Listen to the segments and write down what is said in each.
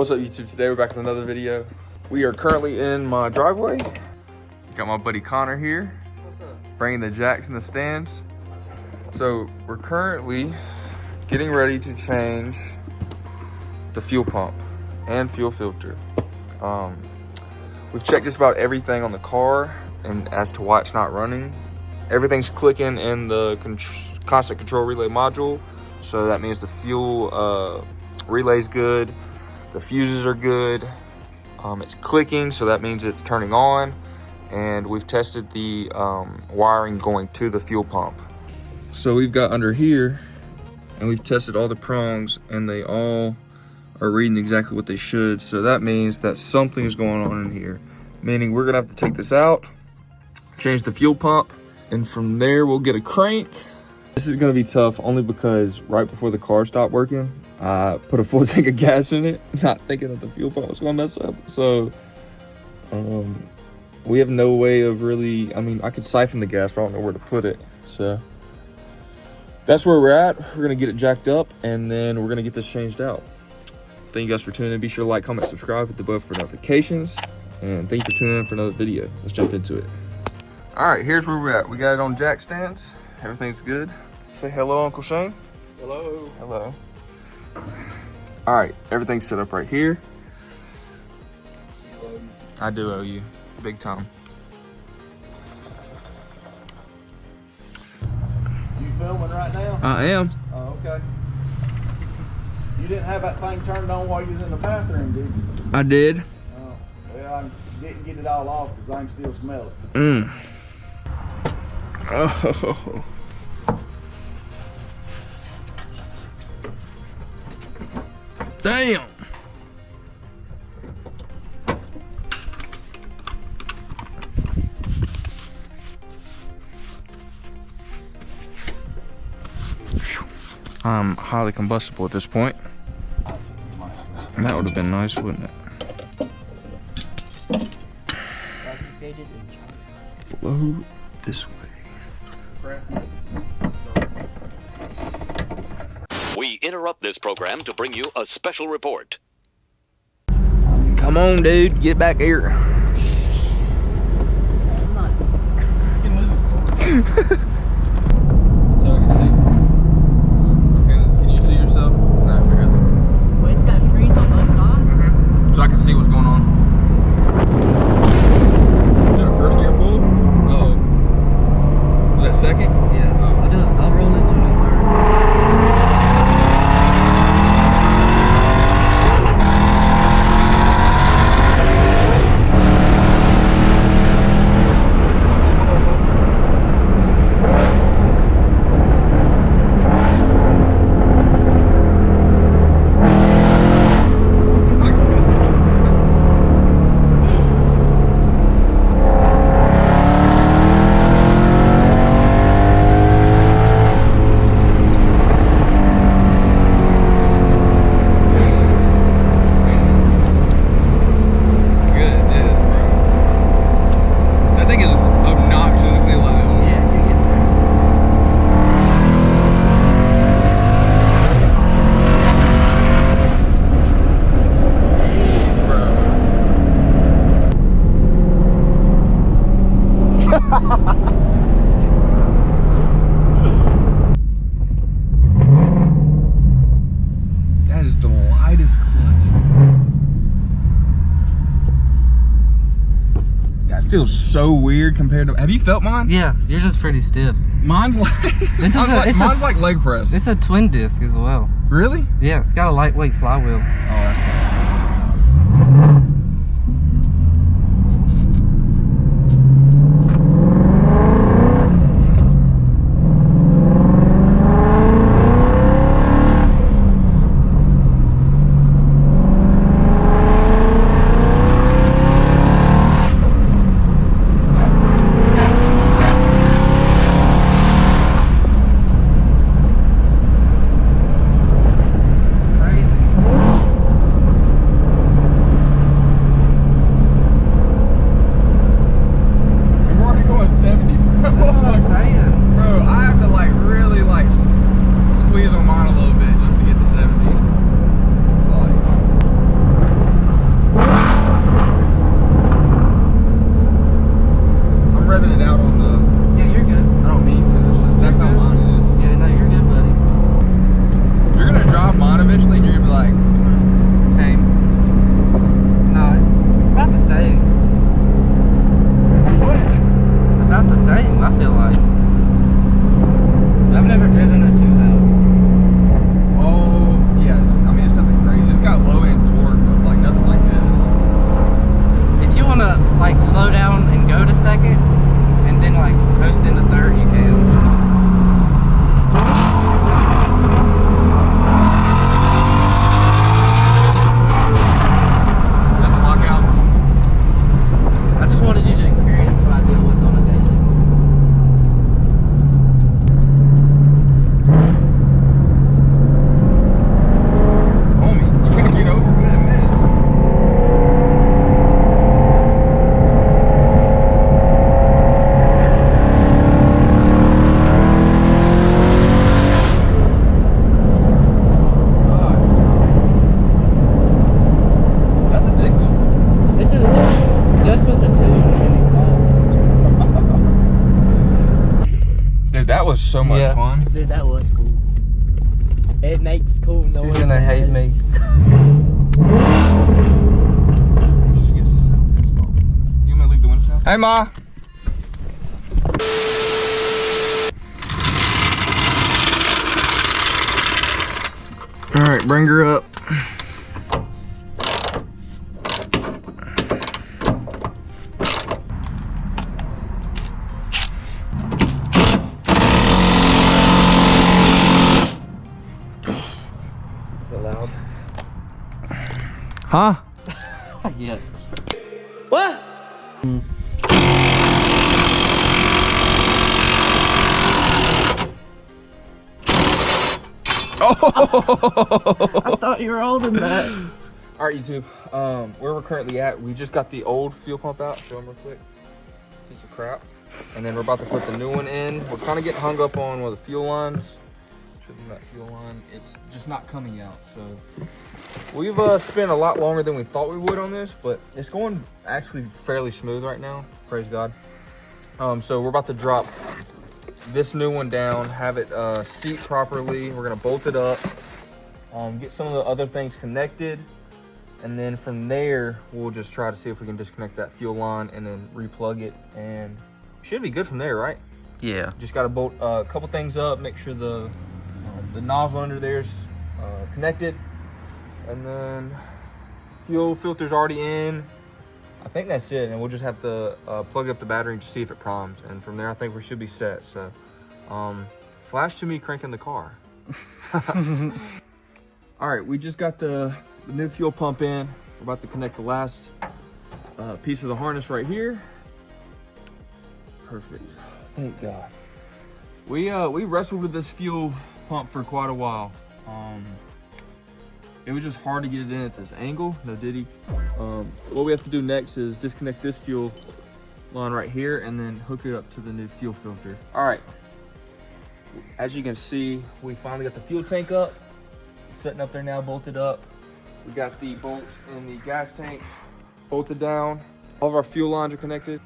What's up, YouTube? Today we're back with another video. We are currently in my driveway. Got my buddy Connor here. What's up? Bringing the jacks and the stands. So we're currently getting ready to change the fuel pump and fuel filter. We've checked just about everything on the car and as to why it's not running. Everything's clicking in the constant control relay module. So that means the fuel relay's good. The fuses are good. It's clicking, so that means it's turning on. And we've tested the wiring going to the fuel pump. So we've got under here, and we've tested all the prongs, and they all are reading exactly what they should. So that means that something is going on in here. Meaning we're gonna have to take this out, change the fuel pump, and from there we'll get a crank. This is gonna be tough only because right before the car stopped working, I put a full tank of gas in it, not thinking that the fuel pump was gonna mess up. So we have no way of really, I mean, I could siphon the gas, but I don't know where to put it. So that's where we're at. We're gonna get it jacked up, and then we're gonna get this changed out. Thank you guys for tuning in. Be sure to like, comment, subscribe, hit the bell for notifications. And thank you for tuning in for another video. Let's jump into it. All right, here's where we're at. We got it on jack stands. Everything's good. Say hello, Uncle Shane. Hello. Hello. All right, everything's set up right here. I do owe you, big time. You filming right now? I am. Oh, okay. You didn't have that thing turned on while you was in the bathroom, did you? I did. Oh, well, I didn't get it all off because I can still smell it. Oh. Damn. I'm highly combustible at this point. And that would have been nice, wouldn't it? Blow this way. We interrupt this program to bring you a special report. Come on, dude, get back here. I'm not. You can move. So I can see. Can you see yourself? No, barely. Well, it's got screens on both sides. So I can see what's going on. Is that a first gear pull? Oh. Was that second? Yeah. I'll roll into it. That is the lightest clutch. That feels so weird compared to. Have you felt mine? Yeah, yours is pretty stiff. Mine's like. Mine's like leg press. It's a twin disc as well. Really? Yeah, it's got a lightweight flywheel. Oh, that's cool. Crazy. so much Yeah. fun. Dude, that was cool. It makes cool noise. She's gonna hate me. She gets so pissed off. You want me to leave the windows down? Hey, Ma. All right, bring her up. Is it loud? Huh? Yeah. What? I thought you were holding that. All right, YouTube. Where we're currently at, we just got the old fuel pump out. Show them real quick. Piece of crap. And then we're about to put the new one in. We're kind of getting hung up on the fuel lines. Show them that fuel line. It's just not coming out. So we've spent a lot longer than we thought we would on this, but it's going actually fairly smooth right now. Praise God. So we're about to drop this new one down, have it seat properly. We're gonna bolt it up, get some of the other things connected, and then from there we'll just try to see if we can disconnect that fuel line and then replug it, and should be good from there, right? Yeah. Just got to bolt a couple things up, make sure the nozzle under there's connected, and then fuel filter's already in. I think that's it, and we'll just have to plug up the battery to see if it primes, and from there I think we should be set. So flash to me cranking the car. All right, we just got the new fuel pump in. We're about to connect the last piece of the harness right here. Perfect. Thank God. We wrestled with this fuel pump for quite a while. It was just hard to get it in at this angle. No diddy. What we have to do next is disconnect this fuel line right here and then hook it up to the new fuel filter. All right. As you can see, we finally got the fuel tank up. It's sitting up there now, bolted up. We got the bolts in the gas tank bolted down. All of our fuel lines are connected.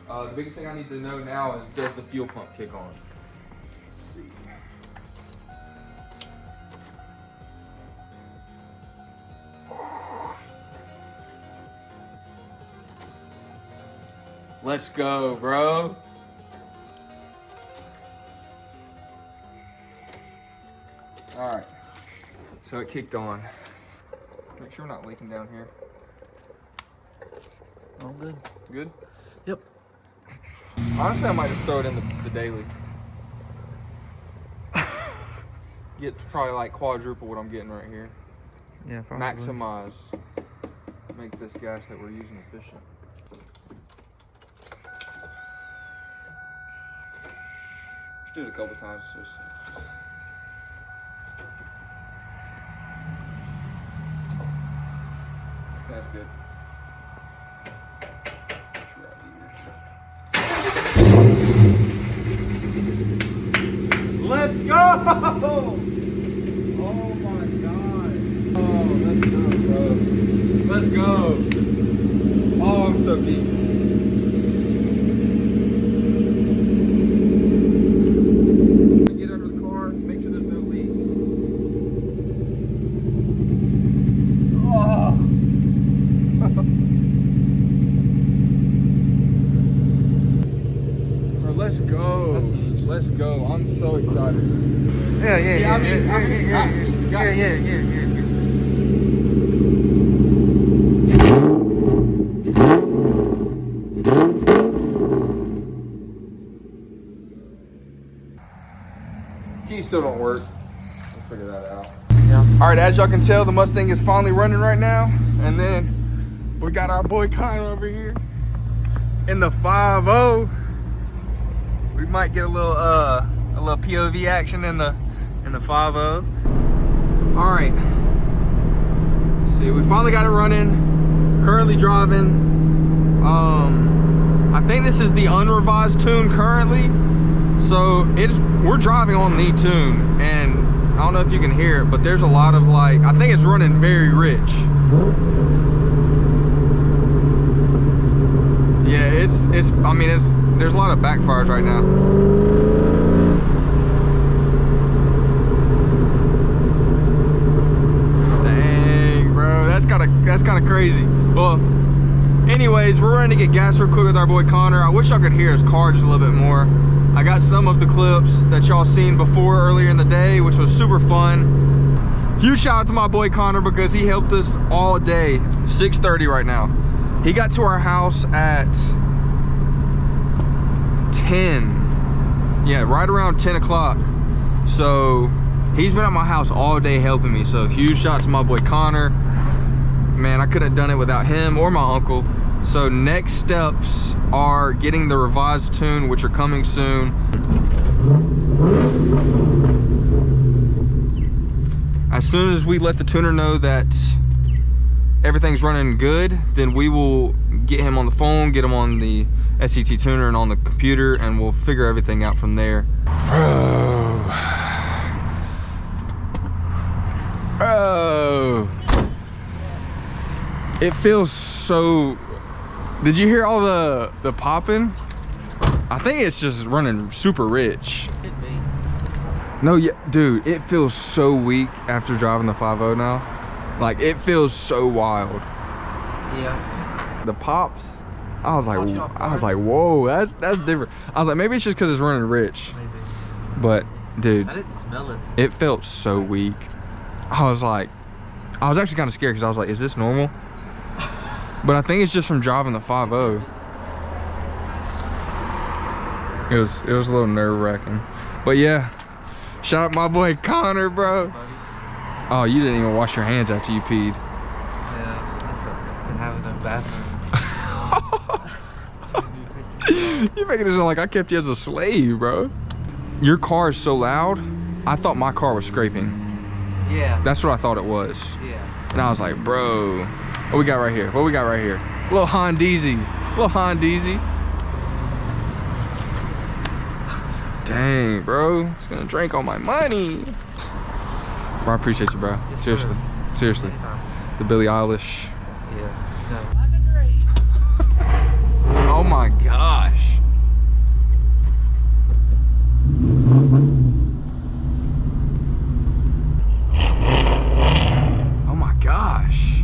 The biggest thing I need to know now is, does the fuel pump kick on? Let's see. Let's go, bro. All right, so it kicked on. Make sure we're not leaking down here. All good. Good? Yep. Honestly, I might just throw it in the daily. Get probably like quadruple what I'm getting right here. Yeah, probably. Maximize. Make this gas that we're using efficient. Just do it a couple times. Just... That's good. Let's go! Oh my God. Oh, let's go, bro. Let's go. Oh, I'm so geeked. Get under the car, make sure there's no leaks. Oh. Let's go. That's huge. Let's go. I'm so excited. Yeah. Keys still don't work. We'll figure that out. Yeah. All right, as y'all can tell, the Mustang is finally running right now. And then we got our boy Connor over here in the 5.0. We might get a little POV action in the 5.0. All right. See, we finally got it running. Currently driving. I think this is the unrevised tune currently. So we're driving on the tune, and I don't know if you can hear it, but there's a lot of like, I think it's running very rich. Yeah, there's a lot of backfires right now. that's kind of crazy. Well, anyways, we're running to get gas real quick with our boy Connor. I wish y'all could hear his car just a little bit more. I got some of the clips that y'all seen before earlier in the day, which was super fun. Huge shout out to my boy Connor because he helped us all day. 6:30 right now. He got to our house at 10. Yeah, right around 10 o'clock. So he's been at my house all day helping me. So huge shout out to my boy Connor. Man, I couldn't have done it without him or my uncle. So next steps are getting the revised tune, which are coming soon. As soon as we let the tuner know that everything's running good, then we will get him on the phone, get him on the SCT tuner and on the computer, and we'll figure everything out from there. Bro, it feels so. Did you hear all the popping? I think it's just running super rich. Could be. No, yeah, dude, it feels so weak after driving the 5.0 now. Like, it feels so wild. Yeah. The pops, I was like, whoa, that's different. I was like, maybe it's just because it's running rich. Maybe. But, dude, I didn't smell it. it felt so weak. I was actually kind of scared because I was like, is this normal? But I think it's just from driving the 5.0. It was a little nerve-wracking. But yeah, shout out my boy Connor, bro. Oh, you didn't even wash your hands after you peed. Yeah, that's okay. I have no bathroom. You're making it sound like I kept you as a slave, bro. Your car is so loud, I thought my car was scraping. Yeah. That's what I thought it was. Yeah. And I was like, bro, what we got right here? What we got right here? Little Hondeezy. Little Hondeezy. Dang, bro. It's gonna drink all my money. Bro, I appreciate you, bro. Yes, seriously. sir. Seriously. Anytime. The Billie Eilish. Yeah. No. Oh my gosh. Oh my gosh.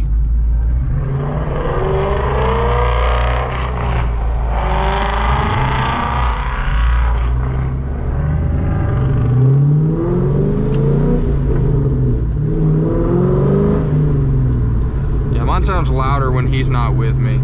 Yeah, mine sounds louder when he's not with me.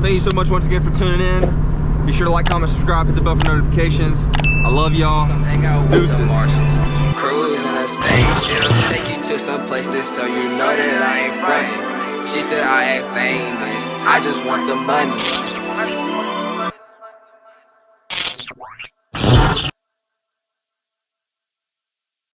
Thank you so much once again for tuning in. Be sure to like, comment, subscribe, hit the bell for notifications. I love y'all. Come hang out with Deuces. the Martians. Cruise in a spaceship. Take you to some places so you know that I ain't frontin'. She said I ain't famous. I just want the money.